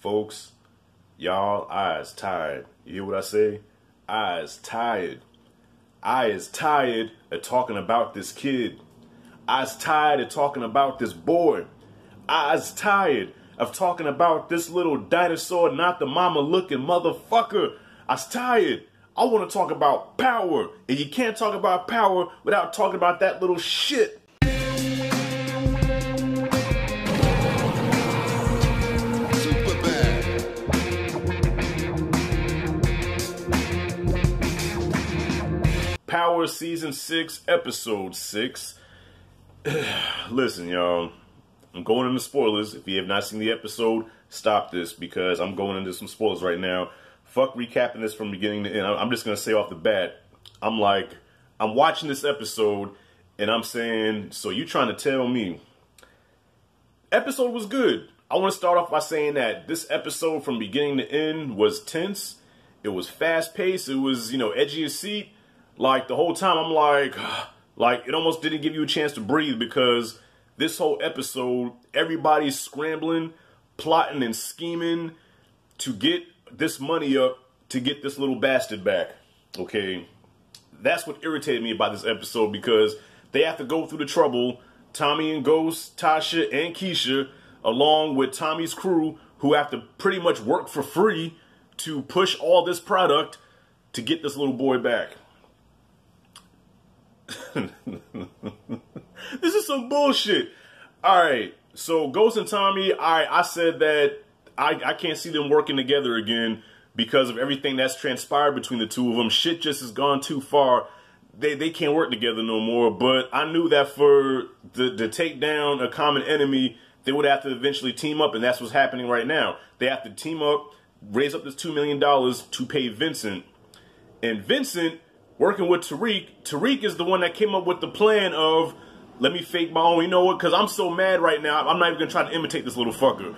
Folks, y'all, I is tired. You hear what I say? I is tired. I is tired of talking about this kid. I is tired of talking about this boy. I is tired of talking about this little dinosaur, not the mama looking motherfucker. I is tired. I want to talk about power. And you can't talk about power without talking about that little shit. Power Season 6, Episode 6. Listen, y'all. I'm going into spoilers. If you have not seen the episode, stop this because I'm going into some spoilers right now. Fuck recapping this from beginning to end. I'm just going to say off the bat, I'm watching this episode and I'm saying, so you trying to tell me episode was good. I want to start off by saying that this episode from beginning to end was tense. It was fast paced. It was, edge of your seat. Like the whole time I'm like it almost didn't give you a chance to breathe because this whole episode, everybody's scrambling, plotting and scheming to get this money up to get this little bastard back. Okay, that's what irritated me about this episode because they have to go through the trouble, Tommy and Ghost, Tasha and Keisha, along with Tommy's crew, who have to pretty much work for free to push all this product to get this little boy back. This is some bullshit. Alright, so Ghost and Tommy, I said that I can't see them working together again because of everything that's transpired between the two of them. Shit just has gone too far. They can't work together no more. But I knew that for to take down a common enemy, they would have to eventually team up, and that's what's happening right now. They have to team up, raise up this $2 million to pay Vincent. And Vincent, working with Tariq is the one that came up with the plan of, let me fake my own, you know what, because I'm so mad right now, I'm not even going to try to imitate this little fucker.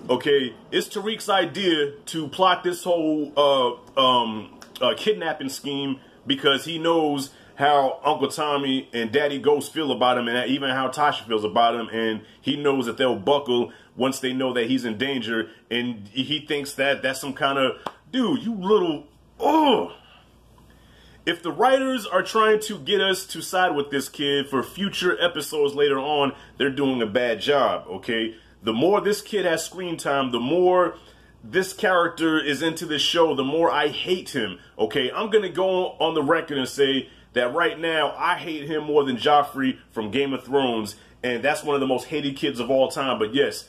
Okay, it's Tariq's idea to plot this whole kidnapping scheme because he knows how Uncle Tommy and Daddy Ghost feel about him and even how Tasha feels about him, and he knows that they'll buckle once they know that he's in danger, and he thinks that that's some kind of, dude, you little, If the writers are trying to get us to side with this kid for future episodes later on, they're doing a bad job, okay? The more this kid has screen time, the more this character is into this show, the more I hate him, okay? I'm going to go on the record and say that right now, I hate him more than Joffrey from Game of Thrones, and that's one of the most hated kids of all time. But yes,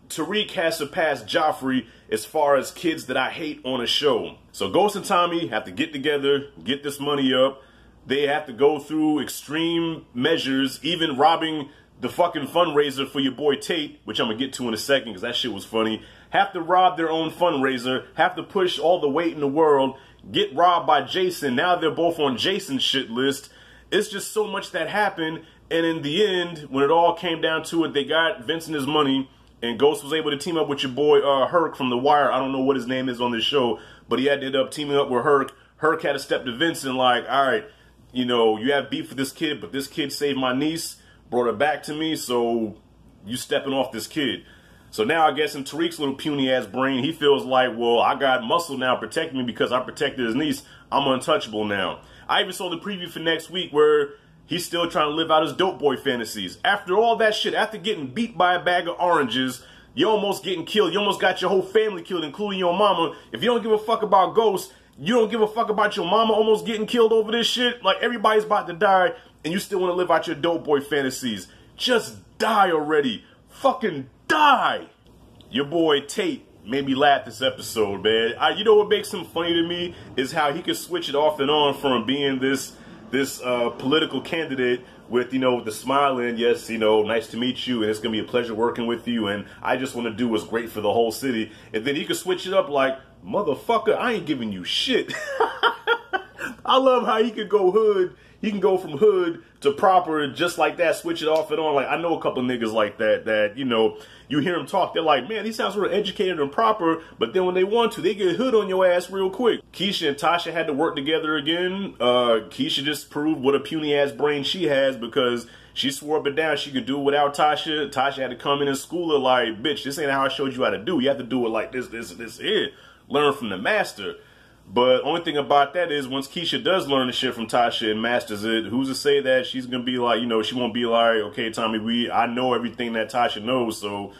Tariq has surpassed Joffrey as far as kids that I hate on a show. So Ghost and Tommy have to get together, get this money up. They have to go through extreme measures, even robbing the fucking fundraiser for your boy Tate, which I'm going to get to in a second because that shit was funny. Have to rob their own fundraiser, have to push all the weight in the world, get robbed by Jason. Now they're both on Jason's shit list. It's just so much that happened. And in the end, when it all came down to it, they got Vincent his money. And Ghost was able to team up with your boy Herc from The Wire. I don't know what his name is on this show, but he had to end up teaming up with Herc. Herc had to step to Vincent like, all right, you have beef with this kid, but this kid saved my niece, brought her back to me, so you stepping off this kid. So now I guess in Tariq's little puny-ass brain, he feels like, well, I got muscle now protecting me because I protected his niece. I'm untouchable now. I even saw the preview for next week where he's still trying to live out his dope boy fantasies. After all that shit, after getting beat by a bag of oranges, you're almost getting killed. You almost got your whole family killed, including your mama. If you don't give a fuck about Ghost, you don't give a fuck about your mama almost getting killed over this shit. Like, everybody's about to die, and you still want to live out your dope boy fantasies. Just die already. Fucking die. Your boy Tate made me laugh this episode, man. You know what makes him funny to me is how he can switch it off and on from being this political candidate with, with the smile and yes, nice to meet you and it's going to be a pleasure working with you and I just want to do what's great for the whole city. And then he could switch it up like, motherfucker, I ain't giving you shit. I love how he could go hood. He can go from hood to proper just like that, switch it off and on. Like, I know a couple of niggas like that, you hear them talk, they're like, man, these sounds sort of educated and proper, but then when they want to, they get hood on your ass real quick. Keisha and Tasha had to work together again. Keisha just proved what a puny ass brain she has because She swore up and down she could do it without Tasha. Tasha had to come in and school her like, bitch, this ain't how I showed you how to do. You have to do it like this here. Learn from the master. But only thing about that is once Keisha does learn the shit from Tasha and masters it, who's to say that she's going to be like, she won't be like, okay, Tommy, I know everything that Tasha knows, so,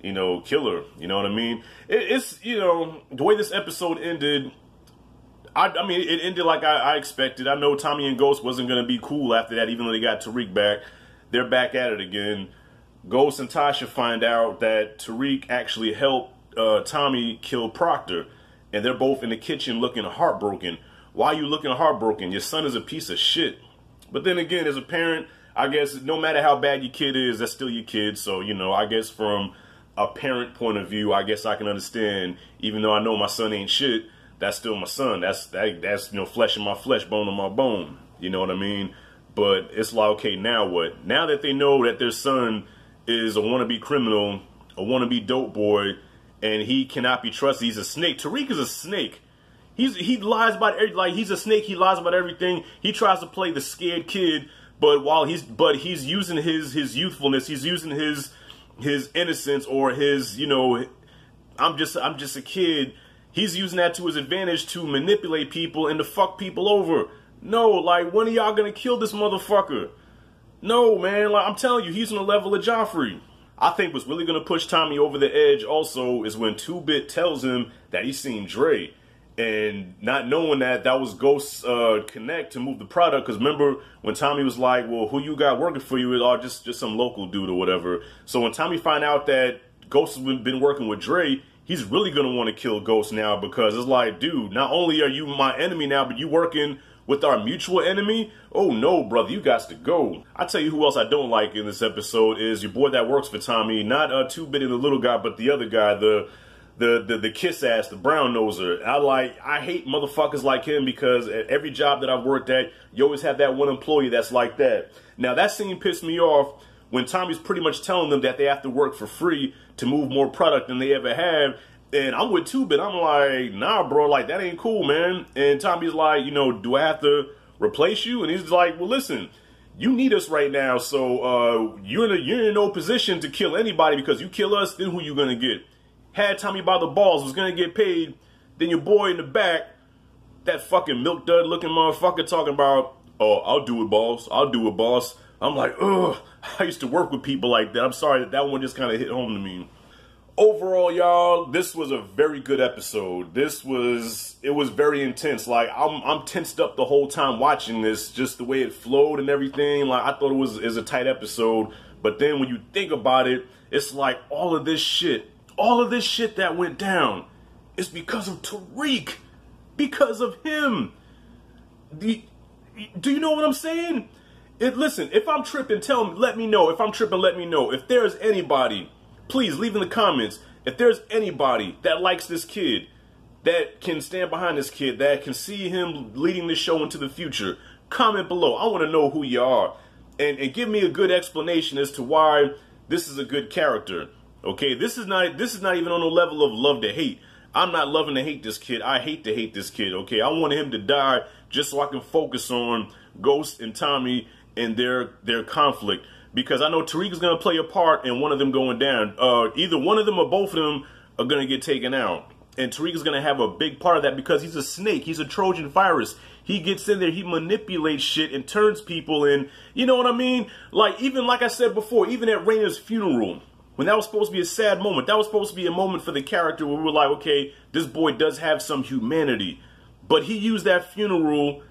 kill her. You know what I mean? It's, the way this episode ended, I mean, it ended like I expected. I know Tommy and Ghost wasn't going to be cool after that, even though they got Tariq back. They're back at it again. Ghost and Tasha find out that Tariq actually helped Tommy kill Proctor. And they're both in the kitchen looking heartbroken. Why are you looking heartbroken? Your son is a piece of shit. But then again, as a parent, I guess no matter how bad your kid is, that's still your kid. So, I guess from a parent point of view, I guess I can understand, even though I know my son ain't shit, that's still my son. That's flesh of my flesh, bone of my bone. You know what I mean? But it's like, okay, now what? Now that they know that their son is a wannabe criminal, a wannabe dope boy, and he cannot be trusted. He's a snake. Tariq is a snake. He lies about he's a snake. He lies about everything. He tries to play the scared kid, but he's using his youthfulness. He's using his innocence or his I'm just a kid. He's using that to his advantage to manipulate people and to fuck people over. No, like, when are y'all gonna kill this motherfucker? No, man. Like, I'm telling you, he's on the level of Joffrey. I think what's really going to push Tommy over the edge also is when 2-Bit tells him that he's seen Dre. And not knowing that was Ghost's connect to move the product. Because remember when Tommy was like, well, who you got working for you is all just some local dude or whatever. So when Tommy find out that Ghost has been working with Dre, he's really going to want to kill Ghost now. Because it's like, dude, not only are you my enemy now, but you working with our mutual enemy? Oh no, brother, you got to go. I tell you who else I don't like in this episode is your boy that works for Tommy, not 2-Bit and the little guy, but the other guy, the kiss ass, the brown noser. I hate motherfuckers like him because at every job that I've worked at, you always have that one employee that's like that. Now that scene pissed me off when Tommy's pretty much telling them that they have to work for free to move more product than they ever have. And I'm with 2-Bit. I'm like, nah, bro, like, that ain't cool, man. And Tommy's like, do I have to replace you? And he's like, well, listen, you need us right now. So you're in no position to kill anybody because you kill us, then who you going to get? Had Tommy by the balls, was going to get paid. Then your boy in the back, that fucking milk dud looking motherfucker talking about, oh, I'll do it, boss. I'll do it, boss. I'm like, ugh, I used to work with people like that. I'm sorry that one just kind of hit home to me. Overall, y'all, this was a very good episode. It was very intense. Like, I'm tensed up the whole time watching this, just the way it flowed and everything. Like, I thought it was a tight episode. But then when you think about it, it's like all of this shit that went down is because of Tariq. Because of him. Do you know what I'm saying? Listen, if I'm tripping, let me know. If I'm tripping, let me know. If there's anybody, please leave in the comments. If there's anybody that likes this kid, that can stand behind this kid, that can see him leading this show into the future, comment below. I want to know who you are. And give me a good explanation as to why this is a good character. Okay, this is not even on the level of love to hate. I'm not loving to hate this kid. I hate to hate this kid, okay? I want him to die just so I can focus on Ghost and Tommy and their conflict. Because I know Tariq is going to play a part in one of them going down. Either one of them or both of them are going to get taken out. And Tariq is going to have a big part of that because he's a snake. He's a Trojan virus. He gets in there, he manipulates shit and turns people in. You know what I mean? Like I said before, even at Raina's funeral, when that was supposed to be a sad moment, that was supposed to be a moment for the character where we were like, okay, this boy does have some humanity. But he used that funeral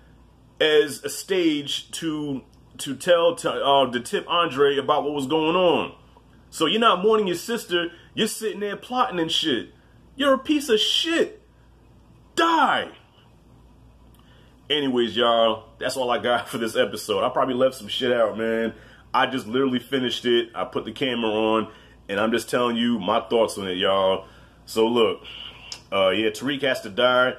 as a stage to tip Andre about what was going on. So you're not mourning your sister, you're sitting there plotting and shit. You're a piece of shit. Die. Anyways, y'all, that's all I got for this episode. I probably left some shit out, man. I just literally finished it. I put the camera on, and I'm just telling you my thoughts on it, y'all. So look, yeah, Tariq has to die.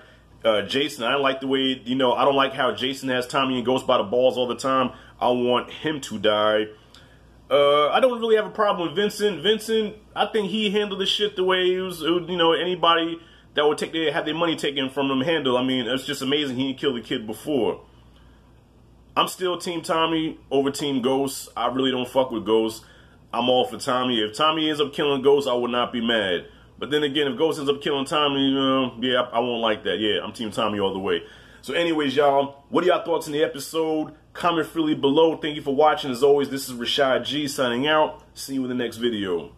Jason, I don't like the way, I don't like how Jason has Tommy and Ghost by the balls all the time. I want him to die. I don't really have a problem with Vincent. Vincent, I think he handled the shit the way anybody that would have their money taken from him handle. I mean, it's just amazing he didn't kill the kid before. I'm still Team Tommy over Team Ghost. I really don't fuck with Ghost. I'm all for Tommy. If Tommy ends up killing Ghost, I would not be mad. But then again, if Ghost ends up killing Tommy, yeah, I won't like that. Yeah, I'm Team Tommy all the way. So anyways, y'all, what are y'all thoughts on the episode? Comment freely below. Thank you for watching. As always, this is Rashad G signing out. See you in the next video.